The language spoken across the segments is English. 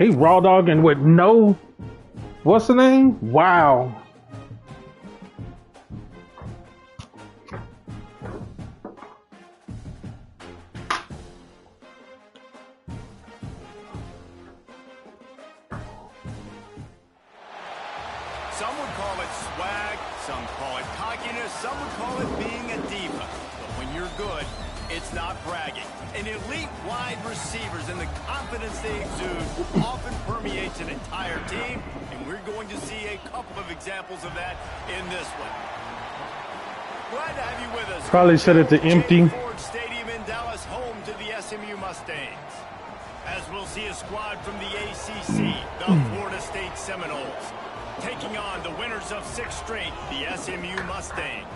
He raw dogging with no, what's the name? Wow. Some would call it swag, some call it cockiness, some would call it being a diva. But when you're good, it's not bragging. And elite wide receivers and the confidence they exude often permeates an entire team, and we're going to see a couple of examples of that in this one. Glad to have you with us. Probably said it to empty. Ford Stadium in Dallas, home to the SMU Mustangs. As we'll see a squad from the ACC, the Florida State Seminoles, taking on the winners of 6 straight, the SMU Mustangs.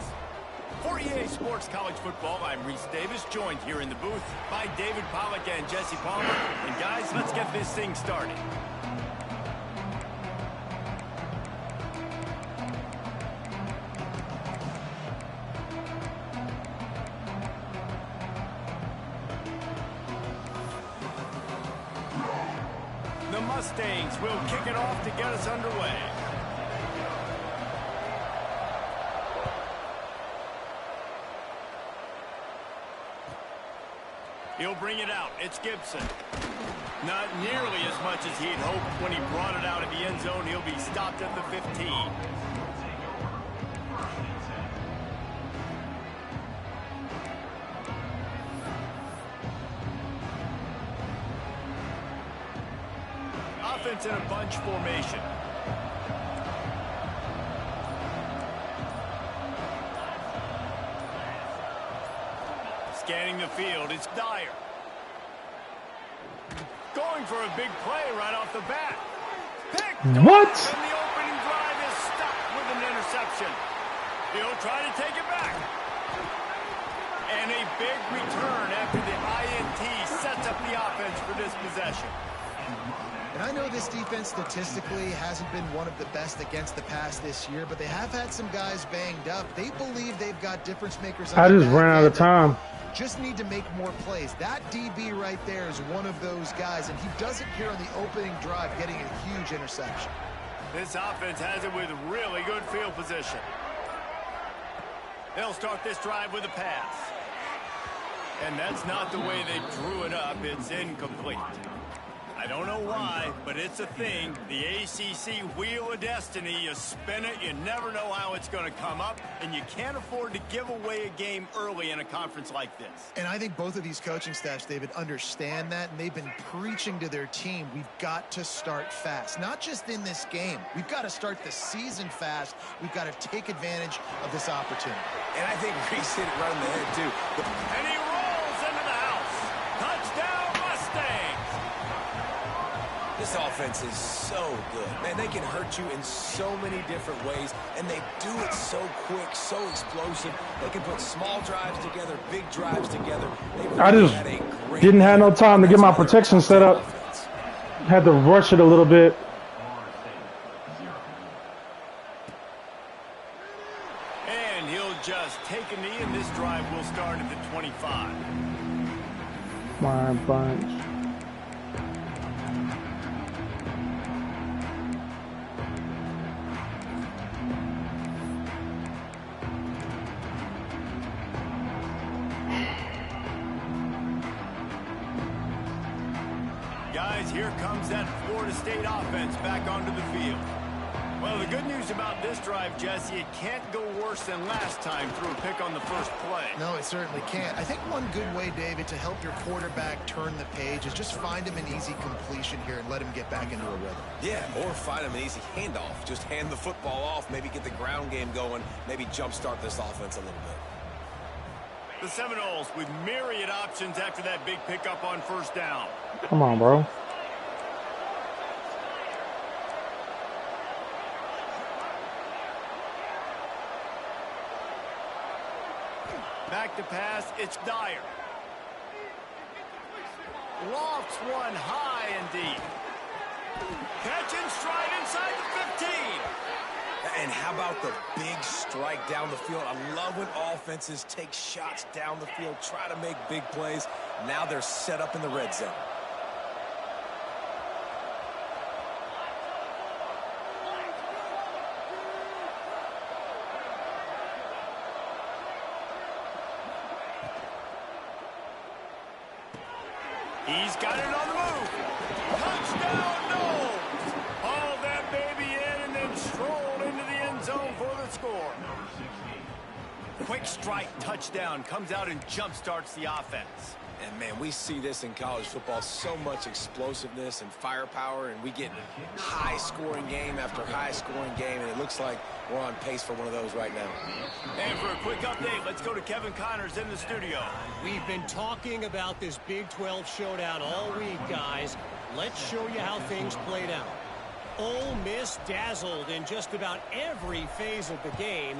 For EA Sports College Football, I'm Reese Davis, joined here in the booth by David Pollack and Jesse Palmer. And guys, let's get this thing started. The Mustangs will kick it off to get us underway. He'll bring it out. It's Gibson. Not nearly as much as he'd hoped when he brought it out of the end zone. He'll be stopped at the 15. Offense in a bunch formation. Scanning the field, it's Dyer. Going for a big play right off the bat. What? And the opening drive is stopped with an interception. He'll try to take it back. And a big return after the INT sets up the offense for this possession. And I know this defense statistically hasn't been one of the best against the pass this year, but they have had some guys banged up. They believe they've got difference makers. I just ran out of time. Just need to make more plays. That DB right there is one of those guys, and he does it here on the opening drive, getting a huge interception. This offense has it with really good field position. They'll start this drive with a pass. And that's not the way they drew it up. It's incomplete. I don't know why, but it's a thing. The ACC Wheel of Destiny, you spin it, you never know how it's going to come up, and you can't afford to give away a game early in a conference like this. And I think both of these coaching staffs, David, understand that, and they've been preaching to their team, we've got to start fast. Not just in this game. We've got to start the season fast. We've got to take advantage of this opportunity. And I think Reese hit it right in the head, too. And he rolls into the house. Touchdown, Mustangs! This offense is so good. Man, they can hurt you in so many different ways, and they do it so quick, so explosive. They can put small drives together, big drives together. I just didn't have no time to get my protection set up. Had to rush it a little bit. And he'll just take a knee, and this drive will start at the 25. My bunch. Guys, here comes that Florida State offense back onto the field. Well, the good news about this drive, Jesse, it can't go worse than last time through a pick on the first play. No, it certainly can't. I think one good way, David, to help your quarterback turn the page is just find him an easy completion here and let him get back into a rhythm. Yeah, or find him an easy handoff. Just hand the football off, maybe get the ground game going, maybe jumpstart this offense a little bit. The Seminoles with myriad options after that big pickup on first down. Come on, bro. Back to pass, it's Dyer. Lofts one high and deep. Catch and stride inside the 15. And how about the big strike down the field? I love when offenses take shots down the field, try to make big plays. Now they're set up in the red zone. He's got it on the move. Touchdown, no! Hauled that baby in and then strolled into the end zone for the score. Quick strike touchdown comes out and jump starts the offense. And, man, we see this in college football, so much explosiveness and firepower, and we get high-scoring game after high-scoring game, and it looks like we're on pace for one of those right now. And for a quick update, let's go to Kevin Connors in the studio. We've been talking about this Big 12 showdown all week, guys. Let's show you how things played out. Ole Miss dazzled in just about every phase of the game.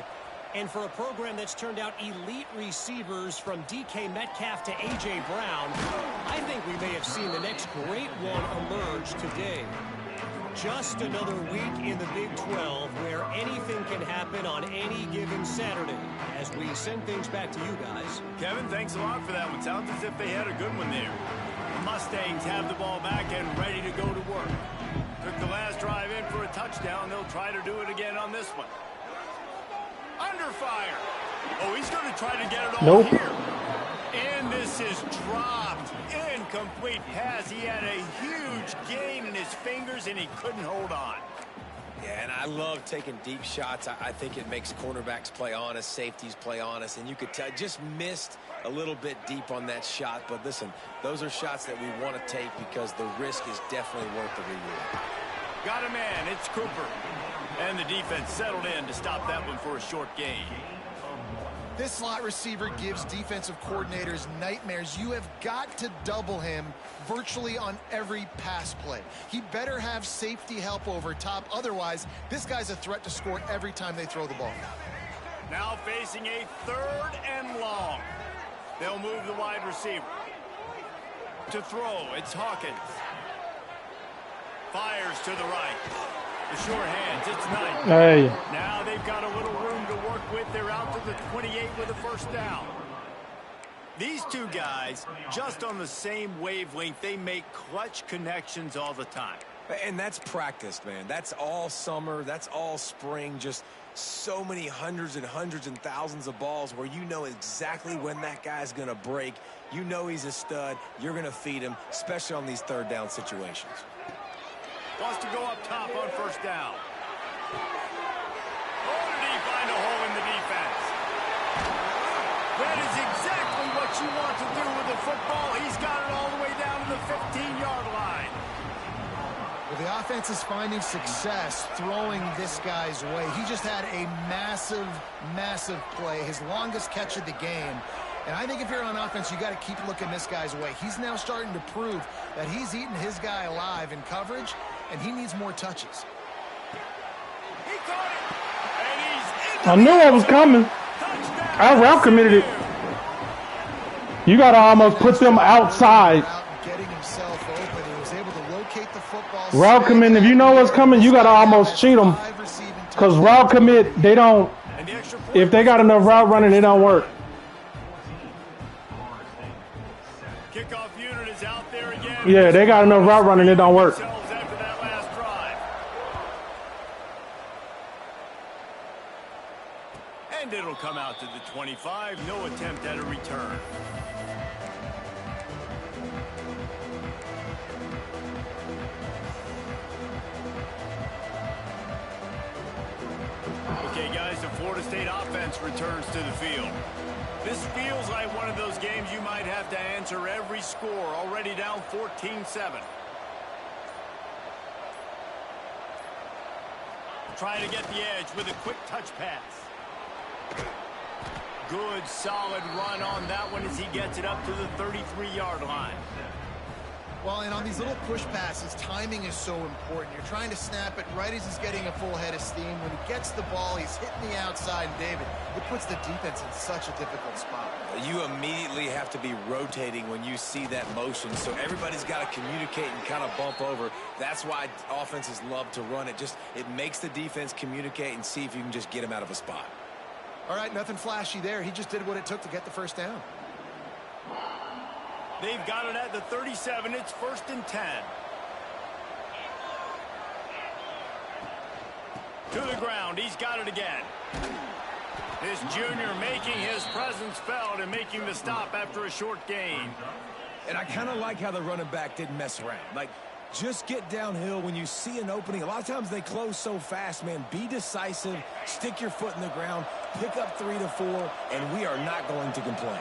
And for a program that's turned out elite receivers from DK Metcalf to A.J. Brown, I think we may have seen the next great one emerge today. Just another week in the Big 12 where anything can happen on any given Saturday. As we send things back to you guys. Kevin, thanks a lot for that one. Sounds as if they had a good one there. The Mustangs have the ball back and ready to go to work. Took the last drive in for a touchdown. They'll try to do it again on this one. Under fire. Oh, he's going to try to get it all here. And this is dropped. Incomplete pass. He had a huge gain in his fingers, and he couldn't hold on. Yeah, and I love taking deep shots. I think it makes cornerbacks play honest, safeties play honest, and you could tell just missed a little bit deep on that shot. But listen, those are shots that we want to take because the risk is definitely worth the reward. Got a man. It's Cooper. And the defense settled in to stop that one for a short gain. This slot receiver gives defensive coordinators nightmares. You have got to double him virtually on every pass play. He better have safety help over top. Otherwise, this guy's a threat to score every time they throw the ball. Now facing a 3rd and long. They'll move the wide receiver. To throw, it's Hawkins. Fires to the right. The short hands, it's Knight. Hey. Now they've got a little room to work with. They're out to the 28 with a first down. These two guys, just on the same wavelength, they make clutch connections all the time. And that's practice, man. That's all summer. That's all spring. Just so many hundreds and thousands of balls where you know exactly when that guy's going to break. You know he's a stud. You're going to feed him, especially on these 3rd down situations. Wants to go up top on first down. Oh, did he find a hole in the defense? That is exactly what you want to do with the football. He's got it all the way down to the 15-yard line. Well, the offense is finding success throwing this guy's way. He just had a massive, massive play, his longest catch of the game. And I think if you're on offense, you got to keep looking this guy's way. He's now starting to prove that he's eating his guy alive in coverage, and he needs more touches. He caught it, and he's in. I knew I was coming. I route committed it. You got to almost put them outside. Getting himself open. He was able to locate the football. Route commit, if you know what's coming, you got to almost cheat them. Because route commit, they don't, if they got enough route running, it don't work. Kickoff unit is out there again. Yeah, they got enough route running, it don't work. After that last drive. And it'll come out to the 25. No attempt at a return. Okay, guys, the Florida State offense returns to the field. This feels like one of those games you might have to answer every score. Already down 14-7. Trying to get the edge with a quick touch pass. Good, solid run on that one as he gets it up to the 33-yard line. Well, and on these little push passes, timing is so important. You're trying to snap it right as he's getting a full head of steam. When he gets the ball, he's hitting the outside. And David, it puts the defense in such a difficult spot. You immediately have to be rotating when you see that motion, so everybody's got to communicate and kind of bump over. That's why offenses love to run it. It makes the defense communicate and see if you can just get him out of a spot. All right, nothing flashy there. He just did what it took to get the first down. They've got it at the 37. It's 1st and 10. To the ground. He's got it again. This junior making his presence felt and making the stop after a short gain. And I kind of like how the running back didn't mess around. Like, just get downhill when you see an opening. A lot of times they close so fast, man. Be decisive, stick your foot in the ground, pick up 3 to 4, and we are not going to complain.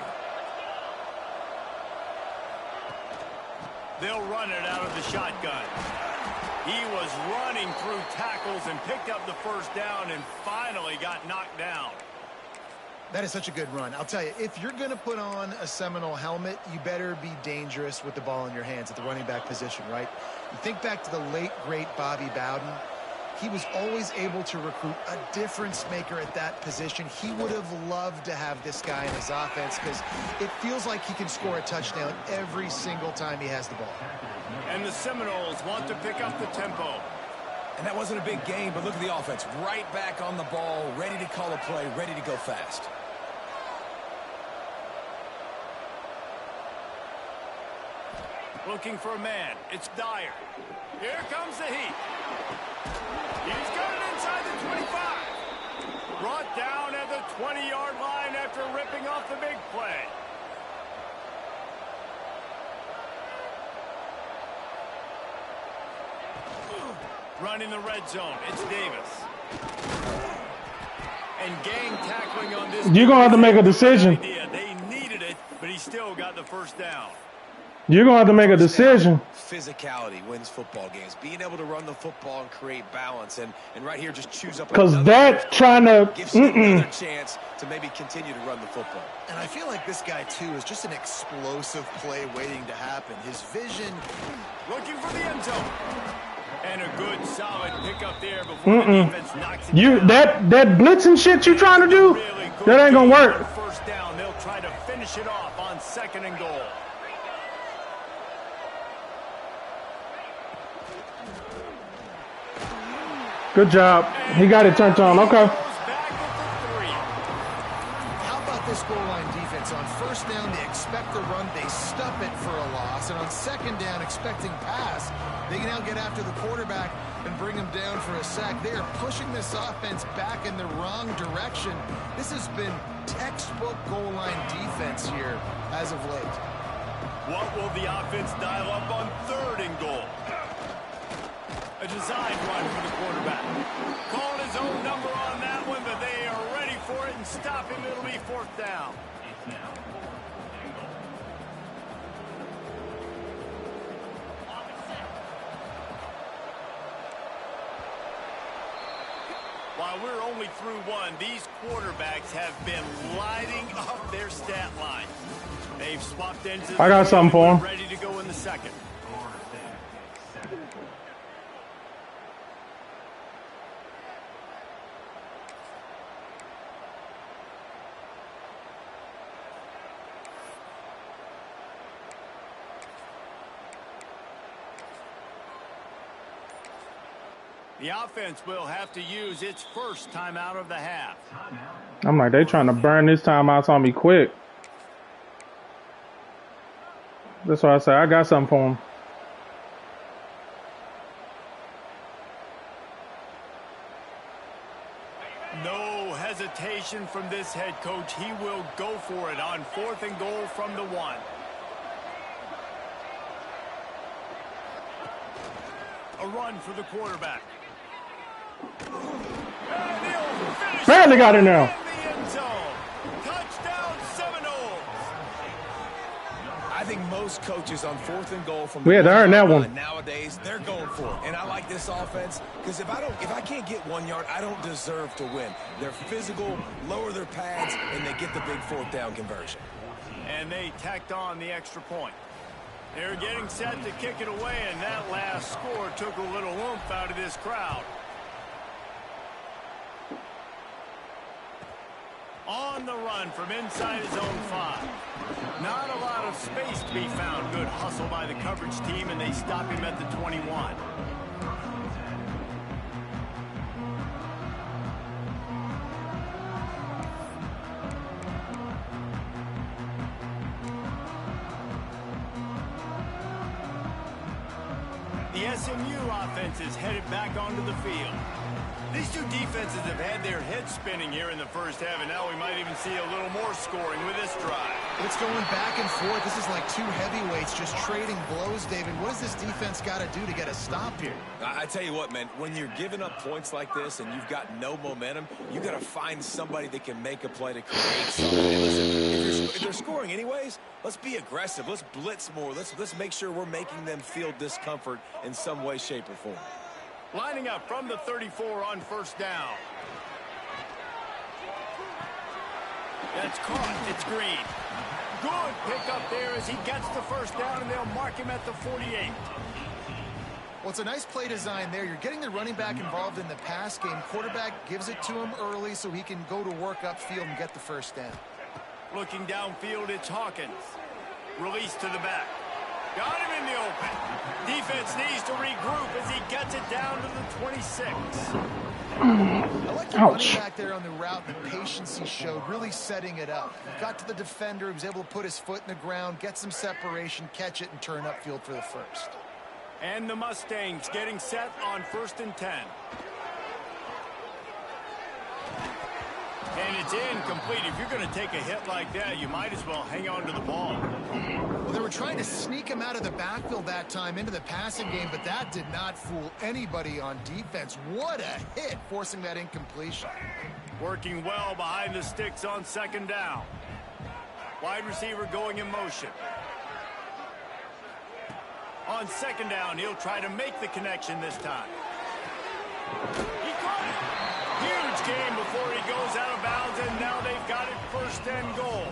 They'll run it out of the shotgun. He was running through tackles and picked up the first down and finally got knocked down. That is such a good run. I'll tell you, if you're going to put on a Seminole helmet, you better be dangerous with the ball in your hands at the running back position, right? You think back to the late, great Bobby Bowden. He was always able to recruit a difference maker at that position. He would have loved to have this guy in his offense because it feels like he can score a touchdown every single time he has the ball. And the Seminoles want to pick up the tempo. And that wasn't a big game, but look at the offense. Right back on the ball, ready to call a play, ready to go fast. Looking for a man. It's Dyer. Here comes the heat. He's got it inside the 25. Brought down at the 20-yard line after ripping off the big play. Running the red zone. It's Davis. And gang tackling on this. You're going to have to make a decision. They needed it, but he still got the first down. You're going to have to make a decision. Physicality wins football games. Being able to run the football and create balance. And right here, just choose up. Because that trying to gives you another chance to maybe continue to run the football. And I feel like this guy, too, is just an explosive play waiting to happen. His vision. Looking for the end zone. And a good, solid pickup there before the defense knocks it down. That blitzing shit you trying to do, Really that ain't going to work. First down, they'll try to finish it off on 2nd and goal. Good job. He got it turned on. Okay. How about this goal line defense? On 1st down, they expect the run. They stuff it for a loss. And on 2nd down, expecting pass, they can now get after the quarterback and bring him down for a sack. They are pushing this offense back in the wrong direction. This has been textbook goal line defense here as of late. What will the offense dial up on 3rd and goal? A design run for the quarterback. Calling his own number on that one, but they are ready for it and stop him. It'll be 4th down. While we're only through one, these quarterbacks have been lighting up their stat line. They've swapped ends. I got something for him. Ready to go in the 2nd. The offense will have to use its first timeout of the half. I'm like, they trying to burn this timeout on me quick. That's why I say I got something for him. No hesitation from this head coach. He will go for it on 4th and goal from the 1. A run for the quarterback. Barely got in there. Touchdown Seminoles. I think most coaches on 4th and goal from we had to earn that one. Nowadays, they're going for it. And I like this offense because if I can't get 1 yard, I don't deserve to win. They're physical, lower their pads, and they get the big 4th down conversion. And they tacked on the extra point. They're getting set to kick it away, and that last score took a little oomph out of this crowd. On the run from inside his own 5. Not a lot of space to be found. Good hustle by the coverage team, and they stop him at the 21. The SMU offense is headed back onto the field. These two defenses have had their heads spinning here in the first half, and now we might even see a little more scoring with this drive. It's going back and forth. This is like two heavyweights just trading blows, David. What does this defense got to do to get a stop here? I tell you what, man, when you're giving up points like this and you've got no momentum, you got to find somebody that can make a play to create something. And listen, if they're scoring anyways, let's be aggressive. Let's blitz more. Let's make sure we're making them feel discomfort in some way, shape, or form. Lining up from the 34 on first down. That's caught. It's Green. Good pick up there as he gets the first down, and they'll mark him at the 48. Well, it's a nice play design there. You're getting the running back involved in the pass game. Quarterback gives it to him early so he can go to work upfield and get the first down. Looking downfield, it's Hawkins. Release to the back. Got him in the open. Defense needs to regroup as he gets it down to the 26. I like the running back there on the route and the patience he showed, really setting it up. Got to the defender, he was able to put his foot in the ground, get some separation, catch it, and turn upfield for the first. And the Mustangs getting set on 1st and 10. And it's incomplete. If you're going to take a hit like that, you might as well hang on to the ball. Well, they were trying to sneak him out of the backfield that time into the passing game, but that did not fool anybody on defense. What a hit, forcing that incompletion. Working well behind the sticks on 2nd down. Wide receiver going in motion. On 2nd down, he'll try to make the connection this time. He caught it. Huge game before he goes out of bounds, and now they've got it 1st and goal.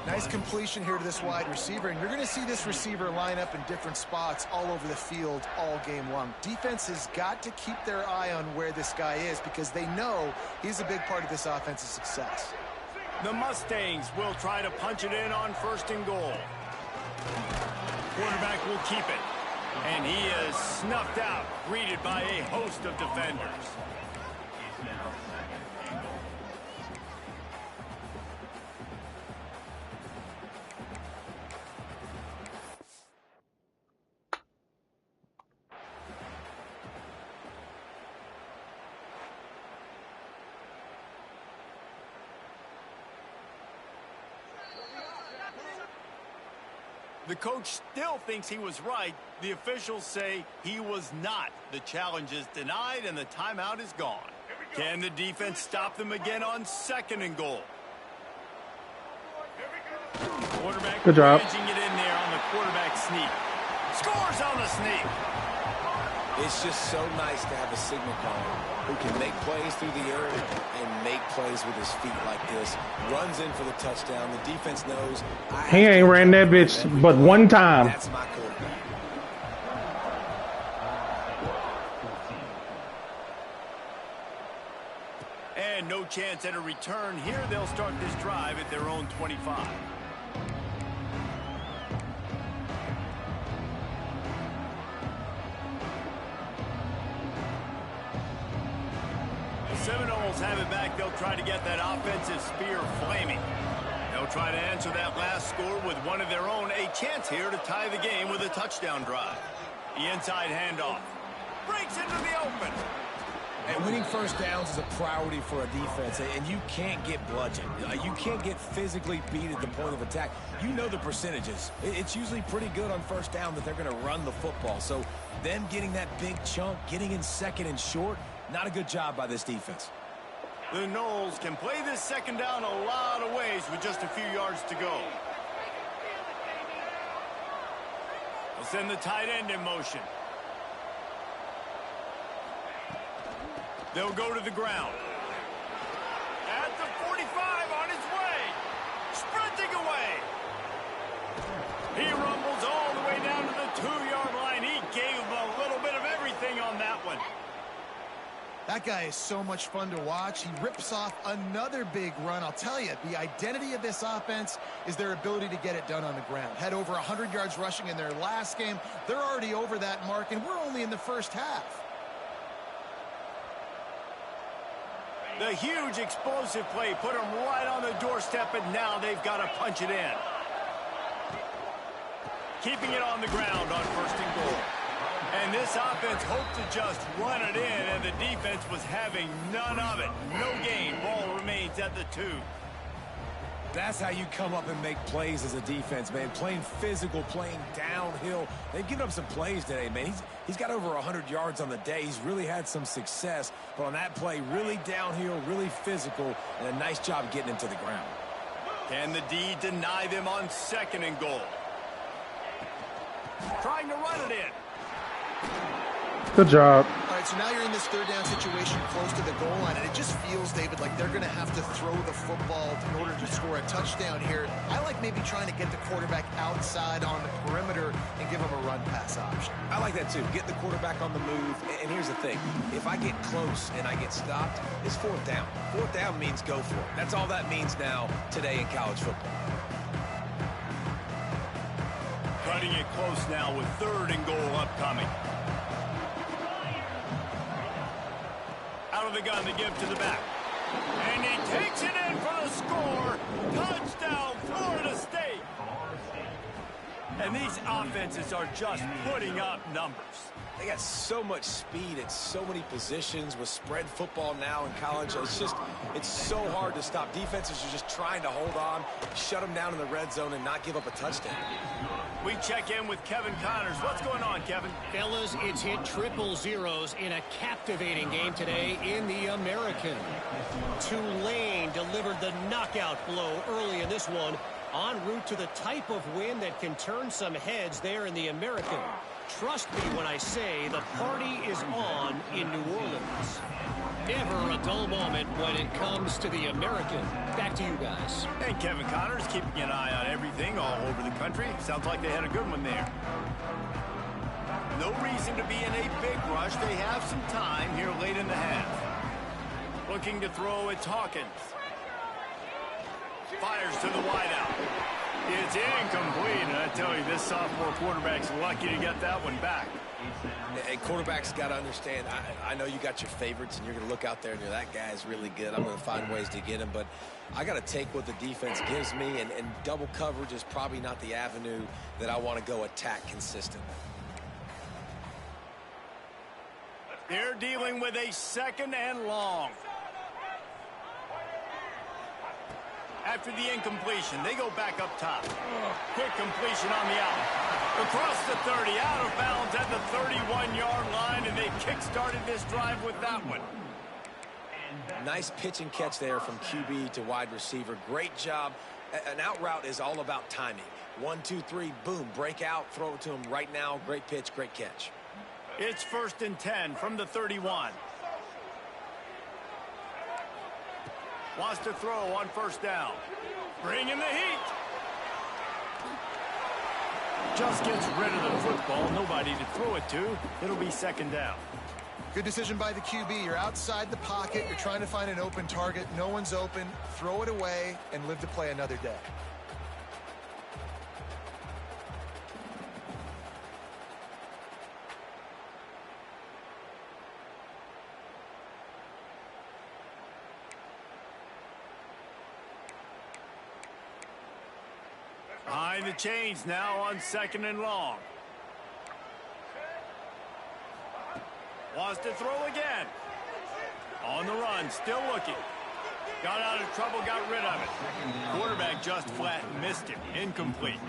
Nice completion here to this wide receiver, and you're going to see this receiver line up in different spots all over the field all game long. Defense has got to keep their eye on where this guy is because they know he's a big part of this offense's success. The Mustangs will try to punch it in on 1st and goal. Quarterback will keep it, and he is snuffed out, greeted by a host of defenders. The coach still thinks he was right. The officials say he was not. The challenge is denied, and the timeout is gone. Can the defense stop them again on 2nd and goal? Quarterback good job. Wedging it in there on the quarterback sneak. Scores on the sneak. It's just so nice to have a signal caller who can make plays through the air and make plays with his feet like this. Runs in for the touchdown. The defense knows. He ain't ran that bitch but one time. That's my quarterback. And no chance at a return here. They'll start this drive at their own 25. Seminoles have it back. They'll try to get that offensive spear flaming. They'll try to answer that last score with one of their own. A chance here to tie the game with a touchdown drive. The inside handoff. Breaks into the open. And winning first downs is a priority for a defense, and you can't get bludgeoned. You can't get physically beat at the point of attack. You know the percentages. It's usually pretty good on first down that they're going to run the football. So them getting that big chunk, getting in 2nd and short, not a good job by this defense. The Noles can play this 2nd down a lot of ways with just a few yards to go. They'll send the tight end in motion. They'll go to the ground. At the 45 on his way. Sprinting away. He rumbles all the way down to the 2-yard line. He gave him a little bit of everything on that one. That guy is so much fun to watch. He rips off another big run. I'll tell you, the identity of this offense is their ability to get it done on the ground. Had over 100 yards rushing in their last game. They're already over that mark, and we're only in the first half. The huge explosive play put them right on the doorstep, and now they've got to punch it in. Keeping it on the ground on 1st and goal. And this offense hoped to just run it in, and the defense was having none of it. No gain. Ball remains at the 2. That's how you come up and make plays as a defense, man. Playing physical, playing downhill. They've given up some plays today, man. He's got over 100 yards on the day. He's really had some success. But on that play, really downhill, really physical, and a nice job getting him to the ground. Can the D deny them on 2nd and goal? Trying to run it in. Good job. All right, so now you're in this 3rd down situation close to the goal line, and it just feels, David, like they're going to have to throw the football in order to score a touchdown here. I like maybe trying to get the quarterback outside on the perimeter and give him a run-pass option. I like that, too. Get the quarterback on the move. And here's the thing. If I get close and I get stopped, it's 4th down. 4th down means go for it. That's all that means now today in college football. Cutting it close now with 3rd and goal upcoming. Out of the gun to give to the back. And he takes it in for the score. Touchdown, Florida State. And these offenses are just putting up numbers. They got so much speed at so many positions with spread football now in college. It's so hard to stop. Defenses are just trying to hold on, shut them down in the red zone, and not give up a touchdown. We check in with Kevin Connors. What's going on, Kevin? Fellas, it's hit triple zeros in a captivating game today in the American. Tulane delivered the knockout blow early in this one, en route to the type of win that can turn some heads there in the American. Trust me when I say the party is on in New Orleans. Never a dull moment when it comes to the American. Back to you guys. And Kevin Connors keeping an eye on everything all over the country. Sounds like they had a good one there. No reason to be in a big rush. They have some time here late in the half. Looking to throw, it's Hawkins. Fires to the wideout. It's incomplete, and I tell you, this sophomore quarterback's lucky to get that one back. And quarterbacks got to understand, I know you got your favorites, and you're going to look out there and you're, that guy's really good. I'm going to find ways to get him, but I got to take what the defense gives me, and double coverage is probably not the avenue that I want to go attack consistently. They're dealing with a 2nd and long. After the incompletion, they go back up top. Quick completion on the out. Across the 30, out of bounds at the 31-yard line, and they kick-started this drive with that one. Nice pitch and catch there from QB to wide receiver. Great job. An out route is all about timing. 1, 2, 3, boom, break out, throw it to him right now. Great pitch, great catch. It's 1st and 10 from the 31. Wants to throw on 1st down. Bringing the heat. Just gets rid of the football. Nobody to throw it to. It'll be 2nd down. Good decision by the QB. You're outside the pocket. You're trying to find an open target. No one's open. Throw it away and live to play another day. Behind the chains now on 2nd and long. Wants to throw again. On the run, still looking. Got out of trouble, got rid of it. Quarterback just flat missed him. Incomplete.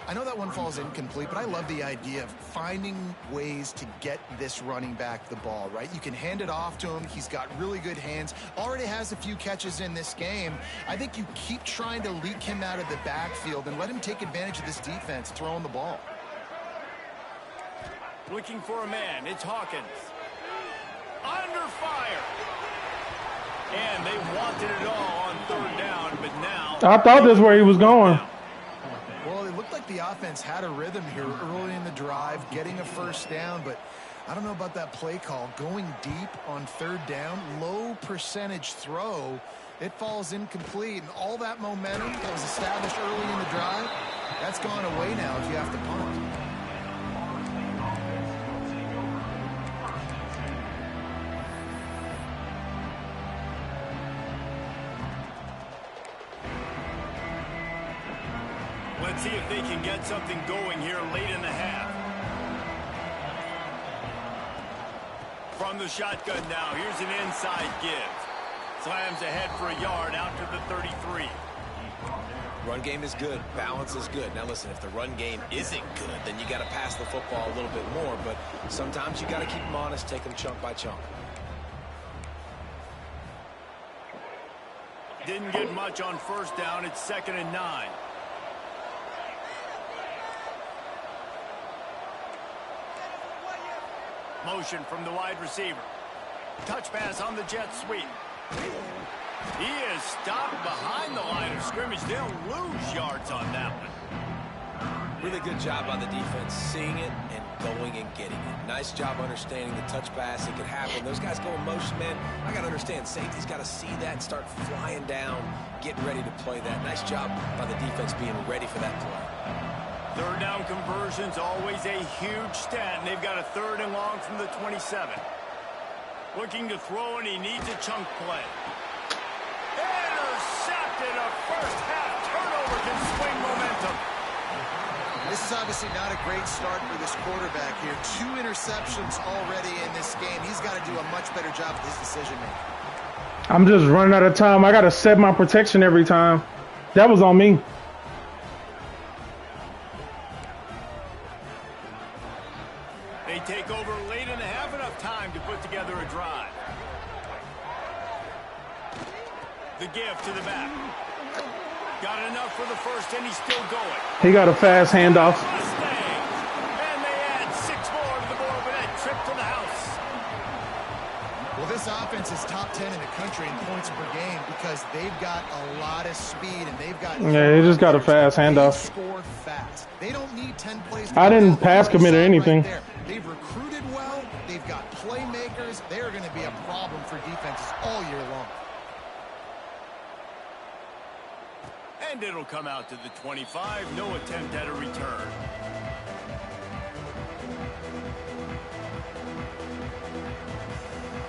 I know that one falls incomplete, but I love the idea of finding ways to get this running back the ball, right? You can hand it off to him. He's got really good hands. Already has a few catches in this game. I think you keep trying to leak him out of the backfield and let him take advantage of this defense throwing the ball. Looking for a man. It's Hawkins. Under fire. And they wanted it all on 3rd down, but now... I thought that's where he was going. Well, it looked like the offense had a rhythm here early in the drive, getting a 1st down, but I don't know about that play call. Going deep on 3rd down, low percentage throw, it falls incomplete, and all that momentum that was established early in the drive, that's gone away now if you have to punt. Let's see if they can get something going here late in the half. From the shotgun now, here's an inside give. Slams ahead for a yard out to the 33. Run game is good. Balance is good. Now, listen, if the run game isn't good, then you got to pass the football a little bit more. But sometimes you got to keep them honest, take them chunk by chunk. Didn't get much on first down. It's 2nd and 9. Motion from the wide receiver. Touch pass on the jet sweep. He is stopped behind the line of scrimmage. They'll lose yards on that one. Really good job by the defense, seeing it and going and getting it. Nice job understanding the touch pass. It could happen. Those guys go in motion, man. I got to understand, safety's got to see that and start flying down, getting ready to play that. Nice job by the defense being ready for that play. 3rd down conversion's always a huge stat, and they've got a 3rd and long from the 27. Looking to throw, and he needs a chunk play. Intercepted. A first-half turnover can swing momentum. This is obviously not a great start for this quarterback here. 2 interceptions already in this game. He's got to do a much better job with his decision-making. I'm just running out of time. I got to set my protection every time. That was on me. They take over late and have enough time to put together a drive. The give to the back. Got enough for the first, and he's still going. He got a fast handoff. And they add 6 more to the board with that trip to the house. Well, this offense is top 10 in the country in points per game because they've got a lot of speed, and they've got... Yeah, he just got a fast handoff. They score fast. They don't need 10 plays. I didn't pass commit or anything. Right, they've recruited well. They've got playmakers. They're going to be a problem for defenses all year long. And it'll come out to the 25. No attempt at a return.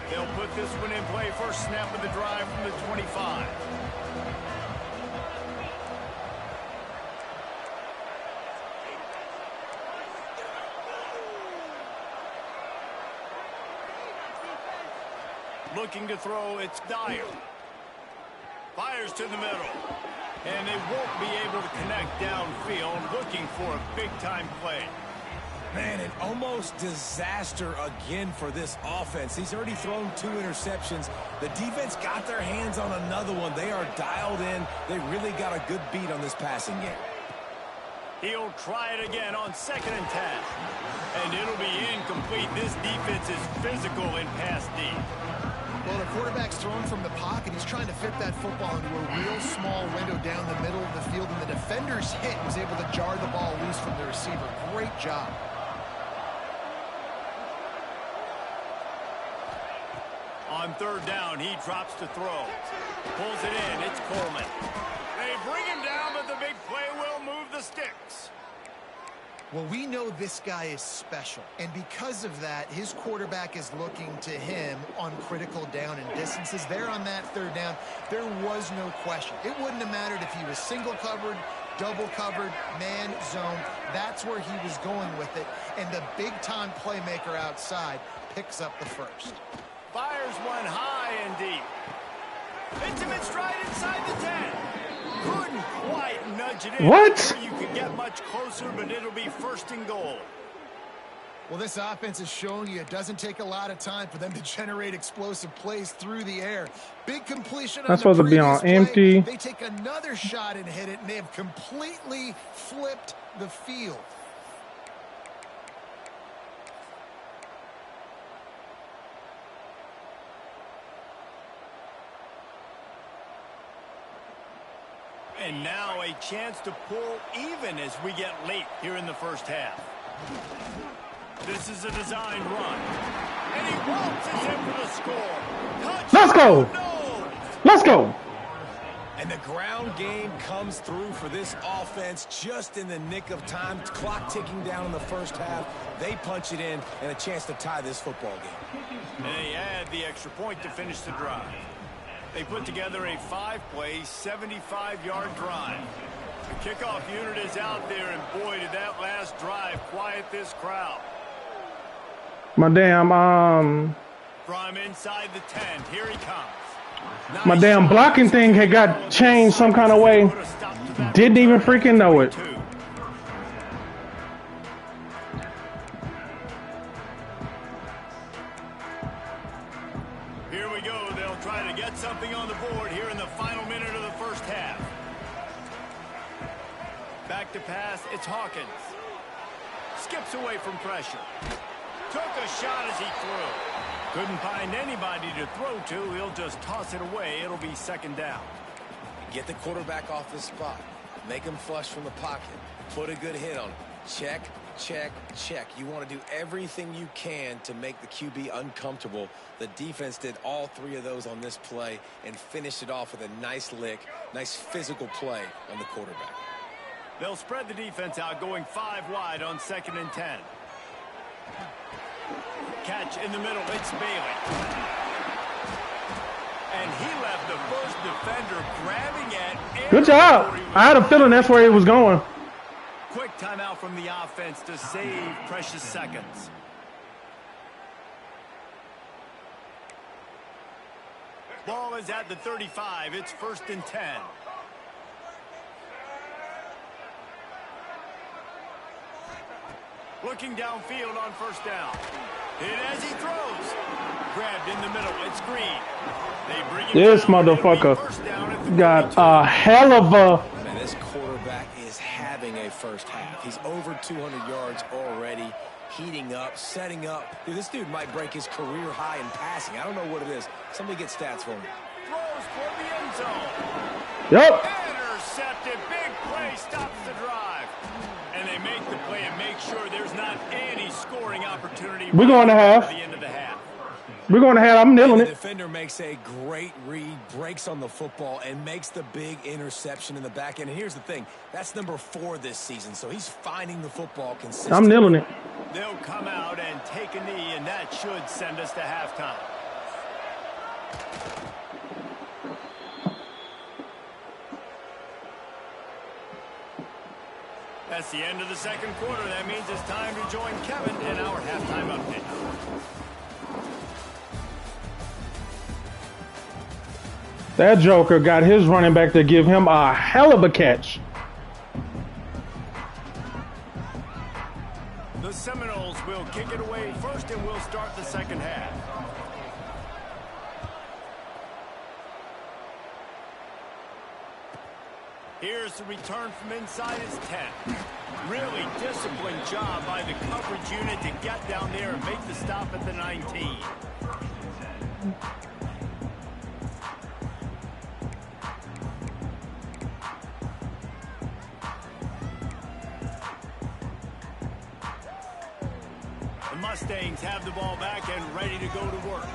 They'll put this one in play. First snap of the drive from the 25. Looking to throw, it's Dyer. Fires to the middle. And they won't be able to connect downfield, looking for a big-time play. Man, an almost disaster again for this offense. He's already thrown 2 interceptions. The defense got their hands on another one. They are dialed in. They really got a good beat on this passing game. He'll try it again on 2nd and 10. And it'll be incomplete. This defense is physical in pass deep. Well, the quarterback's thrown from the pocket. He's trying to fit that football into a real small window down the middle of the field, and the defender's hit was able to jar the ball loose from the receiver. Great job. On 3rd down, he drops to throw. Pulls it in. It's Coleman. They bring him down, but the big play will move the sticks. Well, we know this guy is special, and because of that, his quarterback is looking to him on critical down and distances. There on that 3rd down, there was no question. It wouldn't have mattered if he was single covered, double covered, man zone. That's where he was going with it, and the big-time playmaker outside picks up the first. Fires one high and deep. Hits him in stride inside the 10. Couldn't quite nudge it in. What? You could get much closer, but it'll be 1st and goal. Well, this offense is showing you it doesn't take a lot of time for them to generate explosive plays through the air. Big completion. That's supposed to be on empty. They take another shot and hit it, and they have completely flipped the field. And now a chance to pull even as we get late here in the first half. This is a designed run. And he waltzes in for the score. Touchdown. Let's go. No. Let's go. And the ground game comes through for this offense just in the nick of time. Clock ticking down in the first half. They punch it in and a chance to tie this football game. And they add the extra point to finish the drive. They put together a 5-play, 75-yard drive. The kickoff unit is out there, and boy, did that last drive quiet this crowd. My damn, From inside the 10, here he comes. My damn blocking thing had got changed some kind of way. Didn't even freaking know it. Here we go. They'll try to get something on the board here in the final minute of the first half. Back to pass. It's Hawkins. Skips away from pressure. Took a shot as he threw. Couldn't find anybody to throw to. He'll just toss it away. It'll be second down. Get the quarterback off the spot. Make him flush from the pocket. Put a good hit on him. Check, check, check. You want to do everything you can to make the QB uncomfortable. The defense did all three of those on this play and finished it off with a nice lick, nice physical play on the quarterback. They'll spread the defense out, going 5 wide on 2nd and 10. Catch in the middle. It's Bailey. And he left the first defender grabbing at. Good job. I had a feeling that's where he was going. Quick timeout from the offense to save precious seconds. Ball is at the 35. It's 1st and 10. Looking downfield on 1st down. Hit as he throws. Grabbed in the middle. It's Green. They bring him this down. motherfucker got a hell of a... Man, this quarterback is having a first half. He's over 200 yards already, heating up, setting up. Dude, this dude might break his career high in passing. I don't know what it is. Somebody get stats for me. Throws for the end zone. Yep. Intercepted. Big play. Stops the drive. And they make the play and make sure there's not any scoring opportunity. We're going to half. At the end of the half. We're going to have. I'm nailing The it. defender makes a great read, breaks on the football, and makes the big interception in the back end. And here's the thing. That's number 4 this season, so he's finding the football consistently. I'm nailing it. They'll come out and take a knee, and that should send us to halftime. That's the end of the second quarter. That means it's time to join Kevin in our halftime update. That joker got his running back to give him a hell of a catch. The Seminoles will kick it away first, and we'll start the second half. Here's the return from inside his 10. Really disciplined job by the coverage unit to get down there and make the stop at the 19. The Mustangs have the ball back and ready to go to work.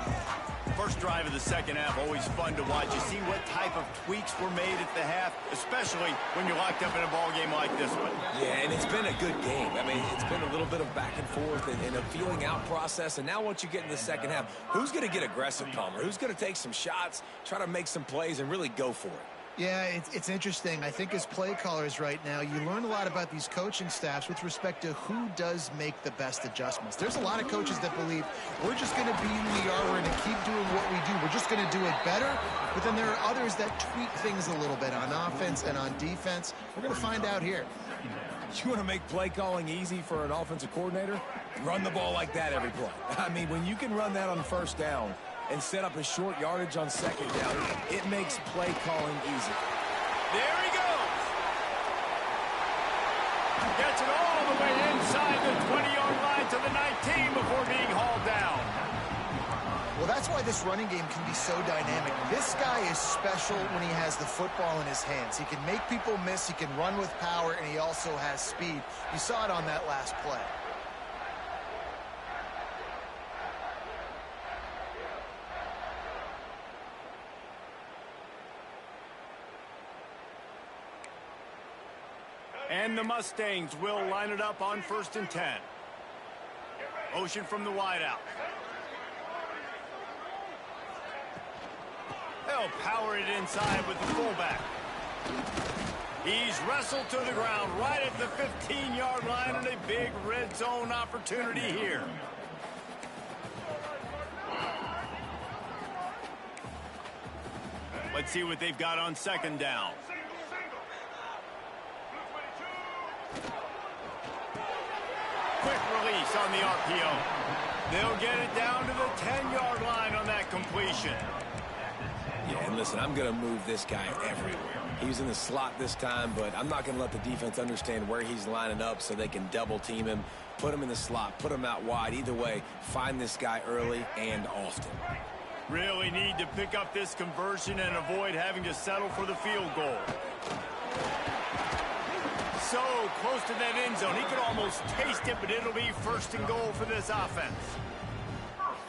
First drive of the second half, always fun to watch. You see what type of tweaks were made at the half, especially when you're locked up in a ball game like this one. Yeah, and it's been a good game. I mean, it's been a little bit of back and forth and a feeling out process. And now once you get in the second half, who's going to get aggressive, Palmer? Who's going to take some shots, try to make some plays, and really go for it? Yeah, it's interesting. I think as play callers right now, you learn a lot about these coaching staffs with respect to who does make the best adjustments. There's a lot of coaches that believe we're just going to be who we are. We're going to keep doing what we do. We're just going to do it better. But then there are others that tweak things a little bit on offense and on defense. We're going to find out here. You want to make play calling easy for an offensive coordinator? Run the ball like that every play. I mean, when you can run that on 1st down and set up a short yardage on 2nd down, it makes play calling easy. There he goes. Gets it all the way inside the 20-yard line to the 19 before being hauled down. Well, that's why this running game can be so dynamic. This guy is special when he has the football in his hands. He can make people miss, he can run with power, and he also has speed. You saw it on that last play. And the Mustangs will line it up on 1st and 10. Ocean from the wideout. They'll power it inside with the fullback. He's wrestled to the ground right at the 15-yard line, and a big red zone opportunity here. Let's see what they've got on second down. Quick release on the RPO. They'll get it down to the 10-yard line on that completion. Yeah, and listen, I'm going to move this guy everywhere. He's in the slot this time, but I'm not going to let the defense understand where he's lining up so they can double team him, put him in the slot, put him out wide. Either way, find this guy early and often. Really need to pick up this conversion and avoid having to settle for the field goal. So close to that end zone. He could almost taste it, but it'll be first and goal for this offense.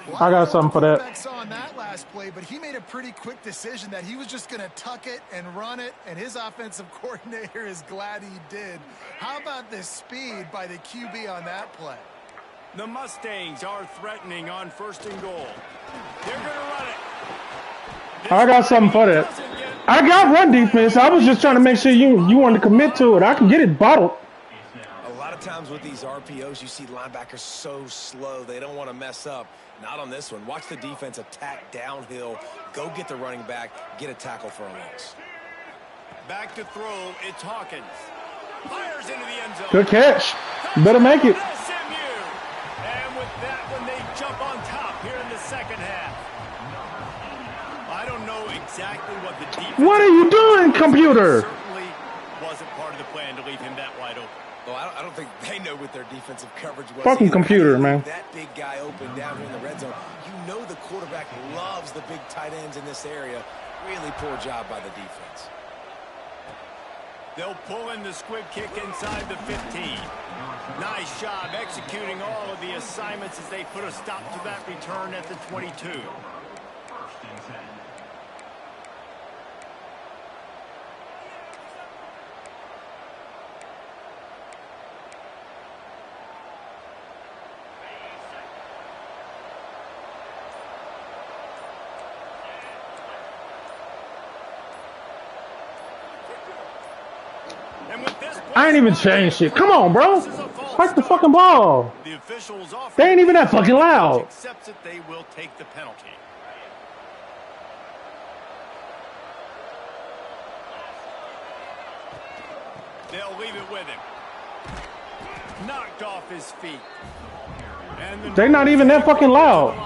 Well, I got something for that. I saw on that last play, but he made a pretty quick decision that he was just going to tuck it and run it, and his offensive coordinator is glad he did. How about the speed by the QB on that play? The Mustangs are threatening on first and goal. They're going to run it. I got something for that. I got run defense. I was just trying to make sure you wanted to commit to it. I can get it bottled. A lot of times with these RPOs, you see linebackers so slow. They don't want to mess up. Not on this one. Watch the defense attack downhill. Go get the running back. Get a tackle for a loss. Back to throw. It's Hawkins. Fires into the end zone. Good catch. Better make it. SMU. And with that one, they jump on top here in the second half. I don't know exactly what the defense... What are you doing, computer? Certainly wasn't part of the plan to leave him that wide open. Well, I don't think they know what their defensive coverage was. Fucking computer, man. That big guy open down here in the red zone. You know the quarterback loves the big tight ends in this area. Really poor job by the defense. They'll pull in the squib kick inside the 15. Nice job executing all of the assignments as they put a stop to that return at the 22. I ain't even changed shit. Come on, bro. Spike the fucking ball. The officials They ain't even that fucking loud. Accepts that they will take the penalty. They'll leave it with him. Knocked off his feet. And They're not even that fucking loud.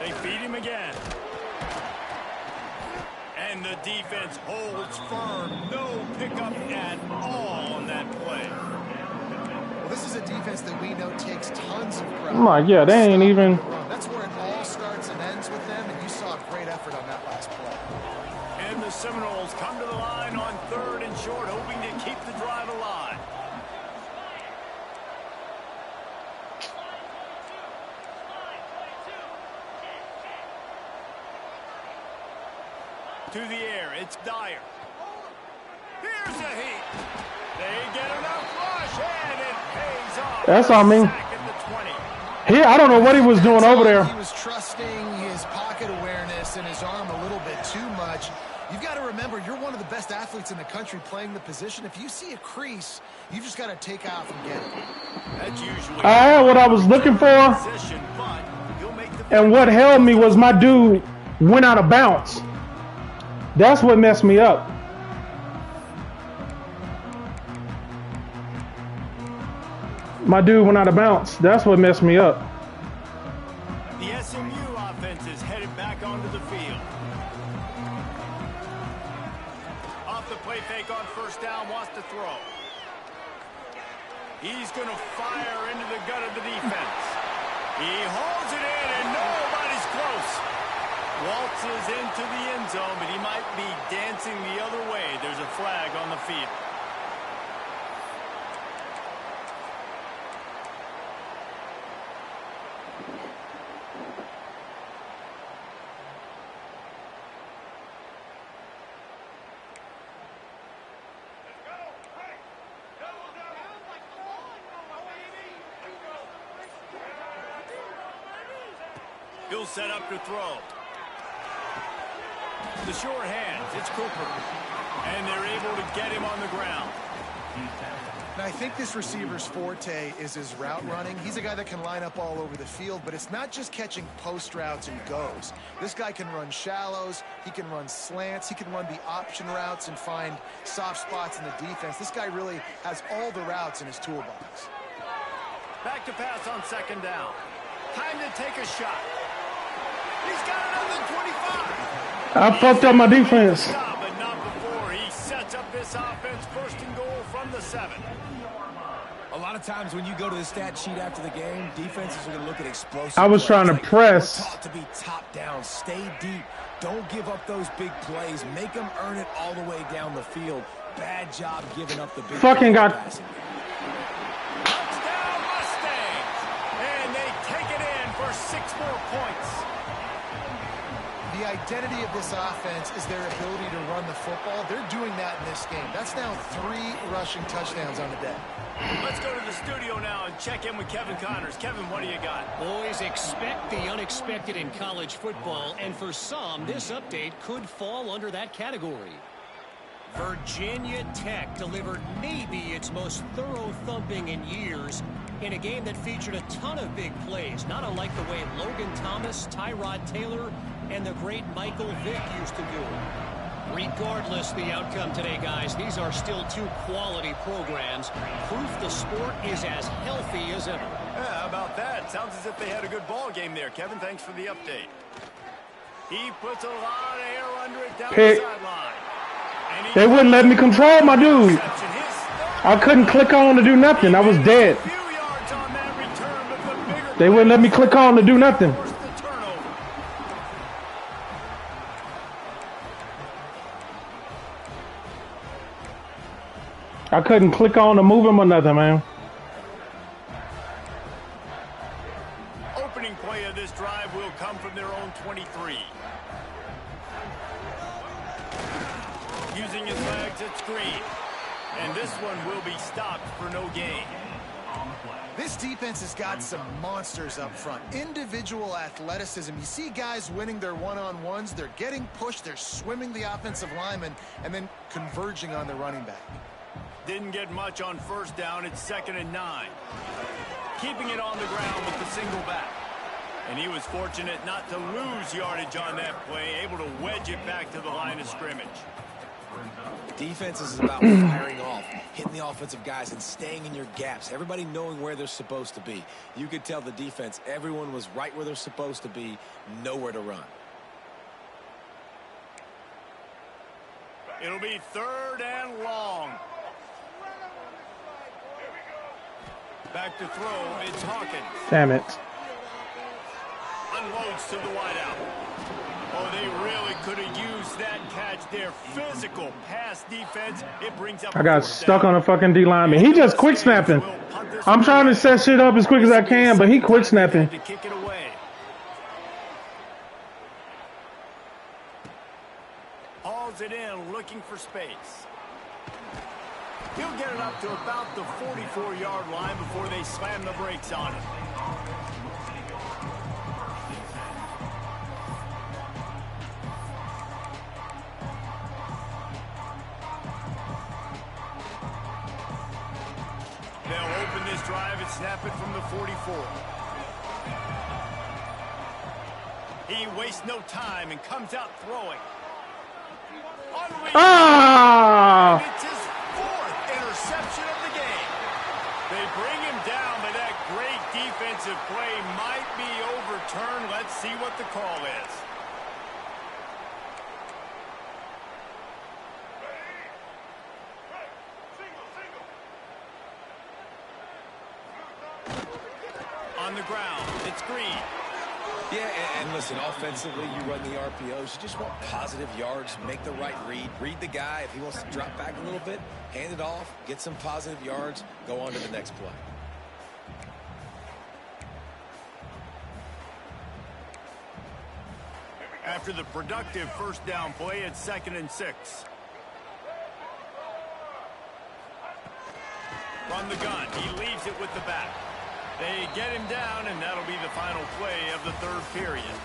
They feed him again. And the defense holds firm. No pickup at all on that play. Well, this is a defense that we know takes tons of pride. I'm like, yeah, they ain't even... That's where it all starts and ends with them, and you saw a great effort on that last play. And the Seminoles come to the line on third and short, hoping to keep the drive alive. To the air, it's Dyer. Here's a heat. They get enough rush, and it pays off. That's on me. Sack at the 20. I don't know what he was doing over there. He was trusting his pocket awareness and his arm a little bit too much. You've got to remember, you're one of the best athletes in the country playing the position. If you see a crease, you just got to take off and get it. That's usually I had what I was looking for, position, but you'll make the and what held me was my dude went out of bounds. That's what messed me up. My dude went out of bounds. That's what messed me up. The SMU offense is headed back onto the field. Off the play fake on first down, wants to throw. He's going to fire into the gut of the defense. He holds it in, and nobody's close. Waltzes into the end zone, but he might be dancing the other way. There's a flag on the field. He'll set up to throw. The short hands, it's Cooper. And they're able to get him on the ground. And I think this receiver's forte is his route running. He's a guy that can line up all over the field, but it's not just catching post routes and goes. This guy can run shallows, he can run slants, he can run the option routes and find soft spots in the defense. This guy really has all the routes in his toolbox. Back to pass on second down. Time to take a shot. He's got another 25. I fucked up my defense. But not before he sets up this offense first and goal from the 7. A lot of times when you go to the stat sheet after the game, defenses are going to look at explosive. I was trying to like, press. We're taught to be top down, stay deep. Don't give up those big plays. Make them earn it all the way down the field. Bad job giving up the big fucking got passing. Touchdown Mustangs! And they take it in for 6 more points. The identity of this offense is their ability to run the football. They're doing that in this game. That's now 3 rushing touchdowns on the day. Let's go to the studio now and check in with Kevin Connors. Kevin, what do you got? Boys, expect the unexpected in college football, and for some, this update could fall under that category. Virginia Tech delivered maybe its most thorough thumping in years in a game that featured a ton of big plays, not unlike the way Logan Thomas, Tyrod Taylor, and the great Michael Vick used to do it. Regardless the outcome today, guys, these are still 2 quality programs. Proof the sport is as healthy as ever. Yeah, how about that? Sounds as if they had a good ball game there. Kevin, thanks for the update. He puts a lot of air under it down the sideline. They wouldn't let me control my dude. I couldn't click on to do nothing. I was dead. They wouldn't let me click on to do nothing. I couldn't click on to move him or nothing, man. Opening play of this drive will come from their own 23. Using his legs at screen. And this one will be stopped for no gain. This defense has got some monsters up front. Individual athleticism. You see guys winning their one-on-ones. They're getting pushed. They're swimming the offensive lineman and then converging on the running back. Didn't get much on first down. It's 2nd and 9. Keeping it on the ground with the single back. And he was fortunate not to lose yardage on that play, able to wedge it back to the line of scrimmage. Defense is about firing off, hitting the offensive guys and staying in your gaps. Everybody knowing where they're supposed to be. You could tell the defense, everyone was right where they're supposed to be, nowhere to run. It'll be 3rd and long. Back to throw, it's Hawkins. Damn it. Unloads to the wideout. Oh, they really could have used that catch there. Physical pass defense. It brings up. I got stuck on a fucking D lineman. He just quick snapping. I'm trying to set shit up as quick as I can, but he quick snapping. To kick it away. Hauls it in, looking for space. He'll get it up to about the 44-yard line before they slam the brakes on him. They'll open this drive and snap it from the 44. He wastes no time and comes out throwing. Ah! It's his 4th interception of the game. They bring him down, but that great defensive play might be overturned. Let's see what the call is. On the ground, it's Green. Yeah, and listen, offensively, you run the RPOs. You just want positive yards, make the right read. Read the guy. If he wants to drop back a little bit, hand it off, get some positive yards, go on to the next play. After the productive first down play, it's 2nd and 6. Run the gun. He leaves it with the back. They get him down, and that'll be the final play of the 3rd period.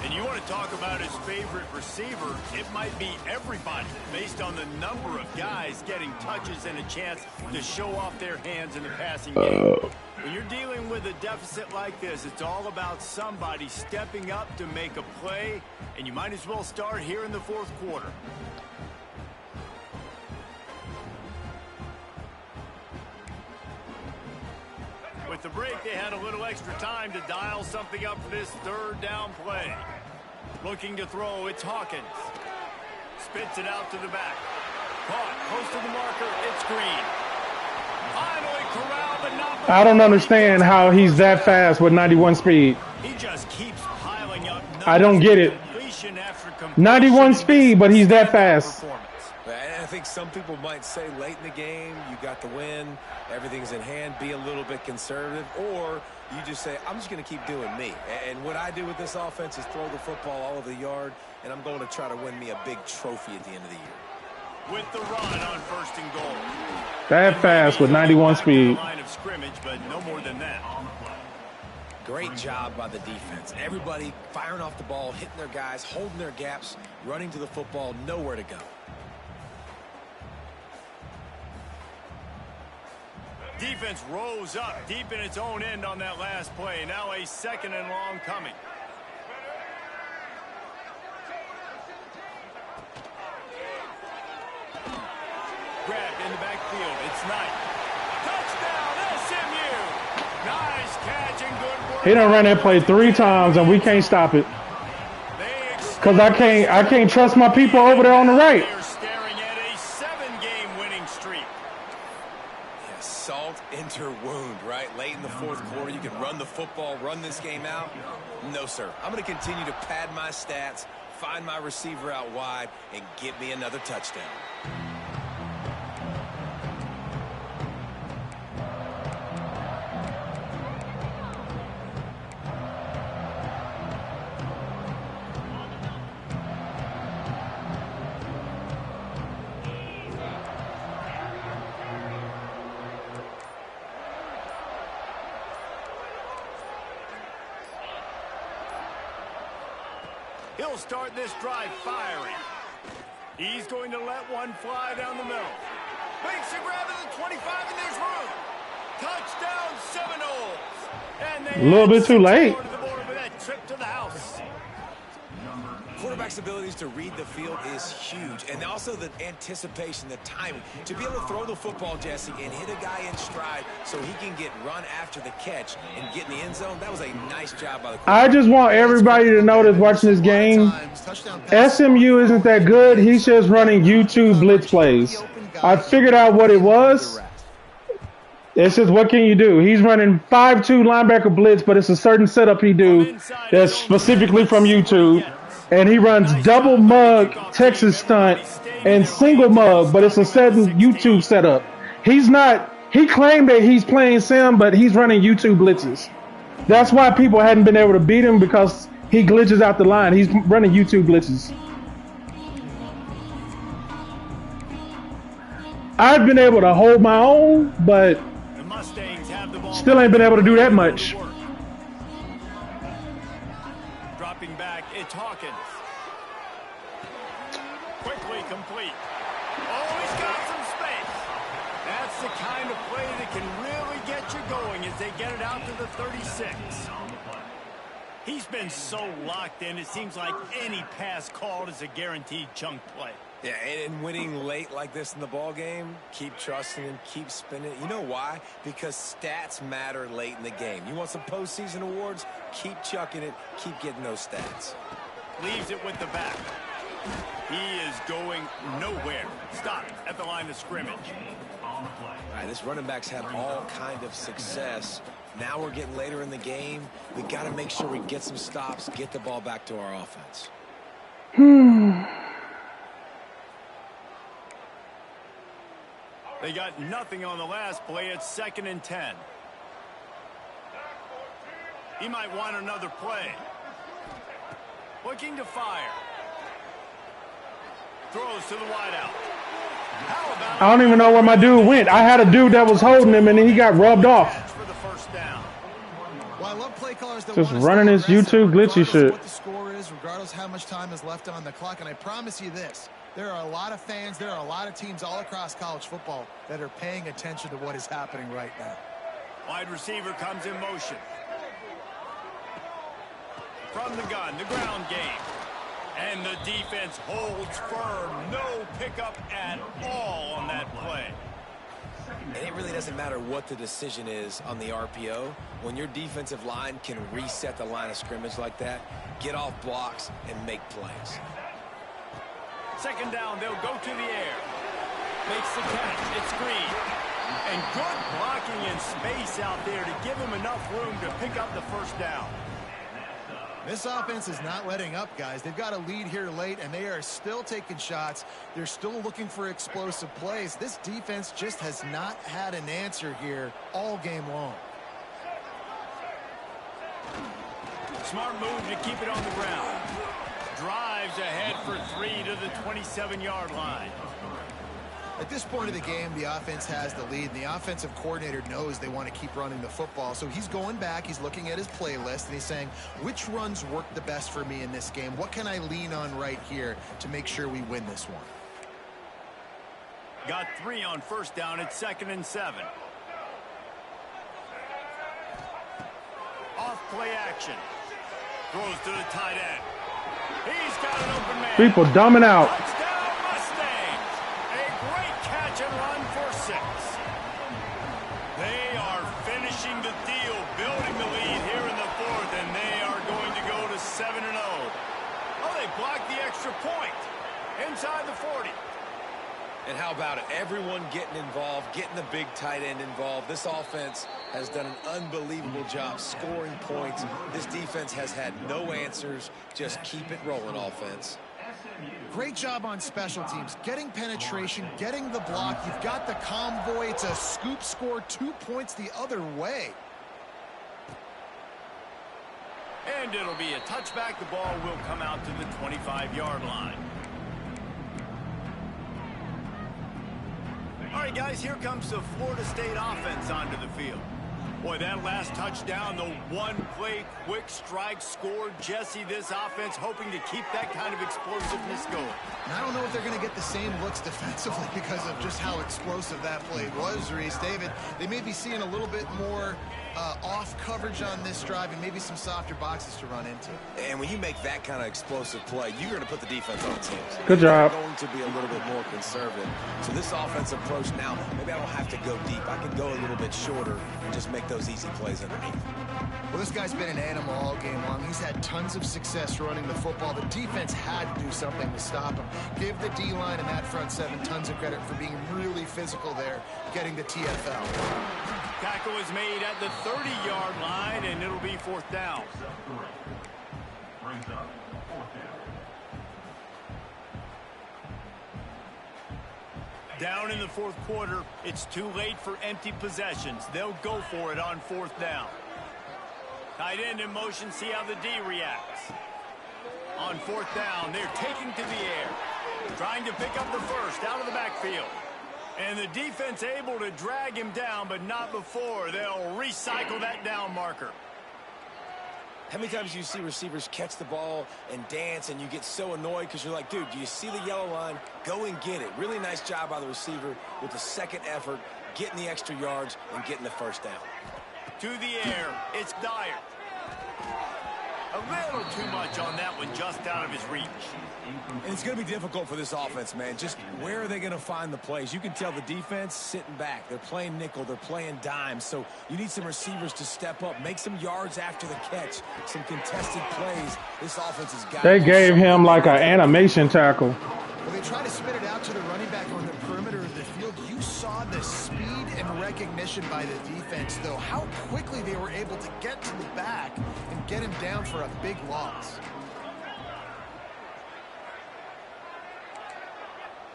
And you want to talk about his favorite receiver, it might be everybody based on the number of guys getting touches and a chance to show off their hands in the passing game. When you're dealing with a deficit like this, it's all about somebody stepping up to make a play, and you might as well start here in the fourth quarter. With the break, they had a little extra time to dial something up for this third down play. Looking to throw, it's Hawkins. Spits it out to the back. Caught, close to the marker, it's Green. Finally corralled, but not. I don't understand how he's that fast with 91 speed. He just keeps piling up. I don't get it. 91 speed, but he's that fast. I think some people might say late in the game, you got the win, everything's in hand, be a little bit conservative, or you just say, I'm just going to keep doing me. And what I do with this offense is throw the football all over the yard, and I'm going to try to win me a big trophy at the end of the year. With the run on first and goal. That fast with 91 speed. Line of scrimmage, but no more than that. Great job by the defense. Everybody firing off the ball, hitting their guys, holding their gaps, running to the football, nowhere to go. Defense rose up deep in its own end on that last play. Now a second and long coming. Grabbed in the backfield. It's Knight. Touchdown, SMU. Nice catch and good work. He done ran that play 3 times and we can't stop it. Cause I can't trust my people over there on the right. They're staring at a 7-game winning streak. Yeah, salt into wound, right? Late in the fourth quarter, you can run the football, run this game out. No, sir. I'm going to continue to pad my stats, find my receiver out wide, and get me another touchdown. He'll start this drive firing. He's going to let one fly down the middle. Makes a grab at the 25, and there's room. Touchdown, Seminoles. And they a little bit too late. To the board with that trip to the house. Quarterback's abilities to read the field is huge, and also the anticipation, the timing. To be able to throw the football, Jesse, and hit a guy in stride so he can get run after the catch and get in the end zone, that was a nice job by the quarterback. I just want everybody to know that's watching this game, SMU isn't that good. He's just running YouTube blitz plays. I figured out what it was. It's just, what can you do? He's running 5-2 linebacker blitz, but it's a certain setup he do that's specifically from YouTube. And he runs double mug Texas stunt and single mug, but it's a certain YouTube setup. He claimed that he's playing sim, but he's running YouTube blitzes. That's why people hadn't been able to beat him, because he glitches out the line. He's running YouTube blitzes. I've been able to hold my own, but still ain't been able to do that much. Dropping back, it's Hawkins. Quickly complete. Oh, he's got some space. That's the kind of play that can really get you going as they get it out to the 36. He's been so locked in, it seems like any pass called is a guaranteed chunk play. Yeah, and winning late like this in the ball game, keep trusting him, keep spinning it. You know why? Because stats matter late in the game. You want some postseason awards? Keep chucking it, keep getting those stats. Leaves it with the back. He is going nowhere. Stop at the line of scrimmage. All right, this running back's had all kind of success. Now we're getting later in the game. We got to make sure we get some stops, get the ball back to our offense. They got nothing on the last play. It's 2nd and 10. He might want another play. Looking to fire. Throws to the wideout. I don't even know where my dude went. I had a dude that was holding him, and then he got rubbed off. Well, I love play callers that just running his YouTube glitchy shit. What the score is, regardless how much time is left on the clock. And I promise you this, there are a lot of fans, there are a lot of teams all across college football that are paying attention to what is happening right now. Wide receiver comes in motion. From the gun, the ground game. And the defense holds firm. No pickup at all on that play. And it really doesn't matter what the decision is on the RPO. When your defensive line can reset the line of scrimmage like that, get off blocks and make plays. Second down, they'll go to the air. Makes the catch. It's Green. And good blocking in space out there to give him enough room to pick up the first down. This offense is not letting up, guys. They've got a lead here late, and they are still taking shots. They're still looking for explosive plays. This defense just has not had an answer here all game long. Smart move to keep it on the ground. Drives ahead for 3 to the 27-yard line. At this point of the game, the offense has the lead, and the offensive coordinator knows they want to keep running the football. So he's going back, he's looking at his playlist, and he's saying, which runs work the best for me in this game? What can I lean on right here to make sure we win this one? Got 3 on first down at 2nd and 7. Off play action. Throws to the tight end. He's got an open man. People dumbing out. Touchdown Mustangs. A great catch and run for 6. They are finishing the deal, building the lead here in the 4th, and they are going to go to 7-0. Oh, they blocked the extra point inside the 40. And how about it? Everyone getting involved, getting the big tight end involved. This offense has done an unbelievable job scoring points. This defense has had no answers. Just keep it rolling, offense. Great job on special teams, getting penetration, getting the block. You've got the convoy. It's a scoop score, 2 points the other way. And it'll be a touchback. The ball will come out to the 25-yard line. All right, guys, here comes the Florida State offense onto the field. Boy, that last touchdown, the one-play quick strike score. Jesse, this offense hoping to keep that kind of explosiveness going. And I don't know if they're going to get the same looks defensively because of just how explosive that play was, Reese. David, they may be seeing a little bit more off coverage on this drive and maybe some softer boxes to run into. And when you make that kind of explosive play, you're going to put the defense on teams. Good job. They're going to be a little bit more conservative. So this offense approach now, maybe I don't have to go deep. I can go a little bit shorter and just make those easy plays underneath. Well, this guy's been an animal all game long. He's had tons of success running the football. The defense had to do something to stop him. Give the D-line and that front 7 tons of credit for being really physical there, getting the TFL. Tackle is made at the 30-yard line, and it'll be 4th down. Down in the 4th quarter, it's too late for empty possessions. They'll go for it on 4th down. Tight end in motion, see how the D reacts. On 4th down, they're taking to the air. Trying to pick up the first out of the backfield. And the defense able to drag him down, but not before. They'll recycle that down marker. How many times do you see receivers catch the ball and dance and you get so annoyed because you're like, dude, do you see the yellow line? Go and get it. Really nice job by the receiver with the second effort, getting the extra yards and getting the first down. To the air, it's Dyer. A little too much on that one, just out of his reach. And it's going to be difficult for this offense, man. Just where are they going to find the plays? You can tell the defense sitting back. They're playing nickel. They're playing dime. So you need some receivers to step up, make some yards after the catch, some contested plays. This offense has got. They gave him like an animation tackle. Well, they try to spit it out to the running back on the perimeter of the field. You saw the speed and recognition by the defense, though. How quickly they were able to get to the back and get him down for a big loss.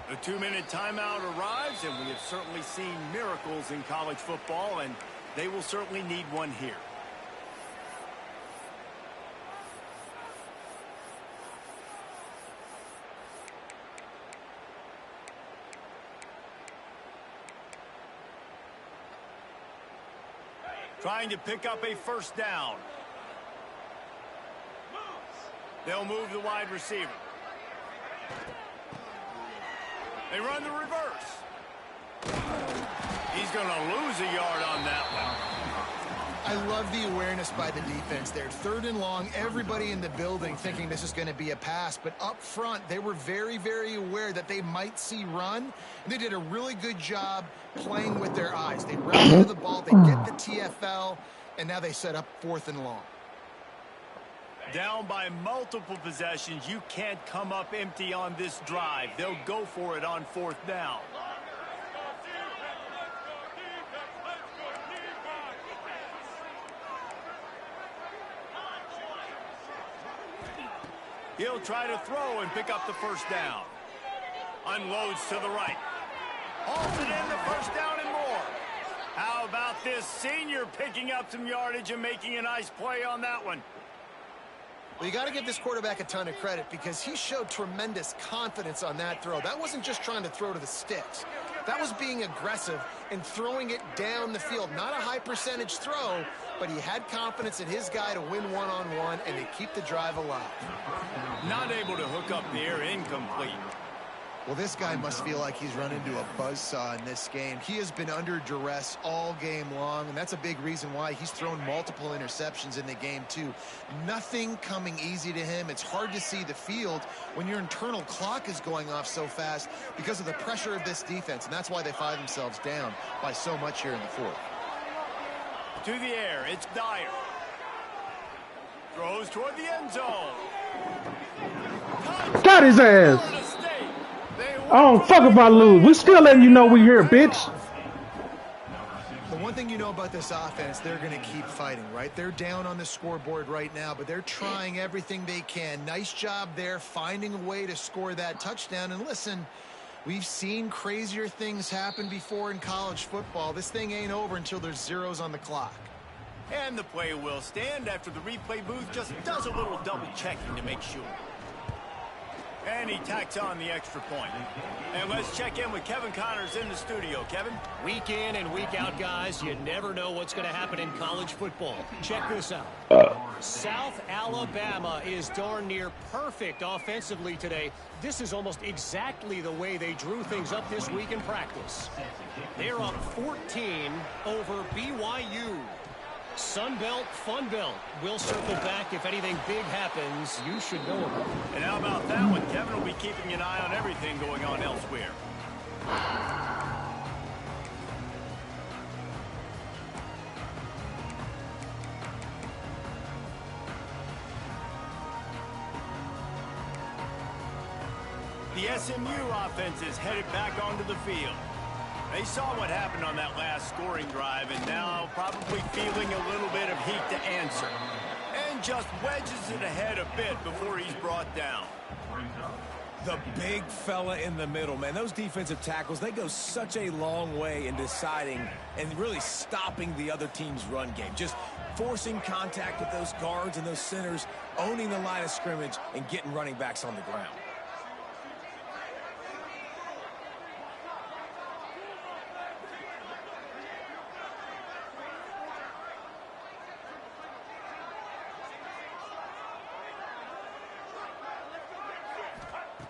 The 2-minute timeout arrives, and we have certainly seen miracles in college football, and they will certainly need one here. Trying to pick up a first down. They'll move the wide receiver. They run the reverse. He's going to lose a yard on that one. I love the awareness by the defense there. 3rd and long, everybody in the building thinking this is going to be a pass. But up front, they were very, very aware that they might see run. And they did a really good job playing with their eyes. They run into the ball, they get the TFL, and now they set up 4th and long. Down by multiple possessions, you can't come up empty on this drive. They'll go for it on 4th down. He'll try to throw and pick up the 1st down. Unloads to the right. Hauls it in, the 1st down and more. How about this senior picking up some yardage and making a nice play on that one? Well, you got to give this quarterback a ton of credit because he showed tremendous confidence on that throw. That wasn't just trying to throw to the sticks. That was being aggressive and throwing it down the field. Not a high percentage throw, but he had confidence in his guy to win one-on-one and to keep the drive alive. Not able to hook up the air, incomplete. Well, this guy must feel like he's run into a buzzsaw in this game. He has been under duress all game long, and that's a big reason why he's thrown multiple interceptions in the game, too. Nothing coming easy to him. It's hard to see the field when your internal clock is going off so fast because of the pressure of this defense, and that's why they find themselves down by so much here in the 4th. To the air, it's Dyer. Throws toward the end zone. Got his ass. I don't fuck if I lose. We still letting you know we here, bitch. The one thing you know about this offense, they're going to keep fighting, right? They're down on the scoreboard right now, but they're trying everything they can. Nice job there, finding a way to score that touchdown. And listen, we've seen crazier things happen before in college football. This thing ain't over until there's zeros on the clock. And the play will stand after the replay booth just does a little double checking to make sure. And he tacks on the extra point. And let's check in with Kevin Connors in the studio. Kevin? Week in and week out, guys, you never know what's going to happen in college football. Check this out. South Alabama is darn near perfect offensively today. This is almost exactly the way they drew things up this week in practice. They're up 14 over BYU. Sunbelt, Funbelt. We'll circle back if anything big happens. You should know about it. And how about that one? Kevin will be keeping an eye on everything going on elsewhere. The SMU offense is headed back onto the field. They saw what happened on that last scoring drive and now probably feeling a little bit of heat to answer. And just wedges it ahead a bit before he's brought down. The big fella in the middle, man. Those defensive tackles, they go such a long way in deciding and really stopping the other team's run game. Just forcing contact with those guards and those centers, owning the line of scrimmage, and getting running backs on the ground.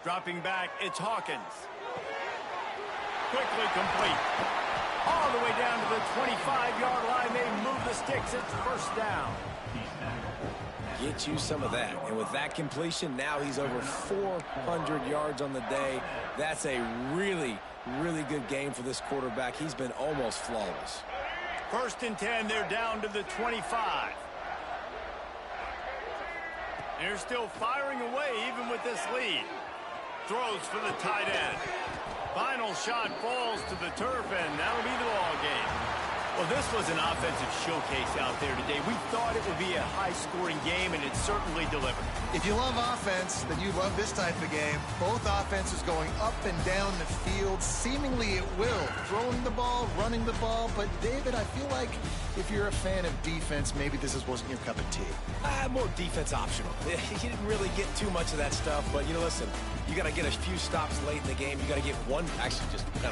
Dropping back, it's Hawkins. Quickly complete. All the way down to the 25-yard line. They move the sticks. It's 1st down. Get you some of that. And with that completion, now he's over 400 yards on the day. That's a really, really good game for this quarterback. He's been almost flawless. 1st and 10, they're down to the 25. They're still firing away even with this lead. Throws for the tight end. Final shot falls to the turf, and that'll be the ball game. Well, this was an offensive showcase out there today. We thought it would be a high-scoring game, and it certainly delivered. If you love offense, then you love this type of game. Both offenses going up and down the field, seemingly at will. Throwing the ball, running the ball. But, David, I feel like if you're a fan of defense, maybe this wasn't your cup of tea. More defense optional. He didn't really get too much of that stuff. But, listen, you got to get a few stops late in the game. You got to get one, actually just kind of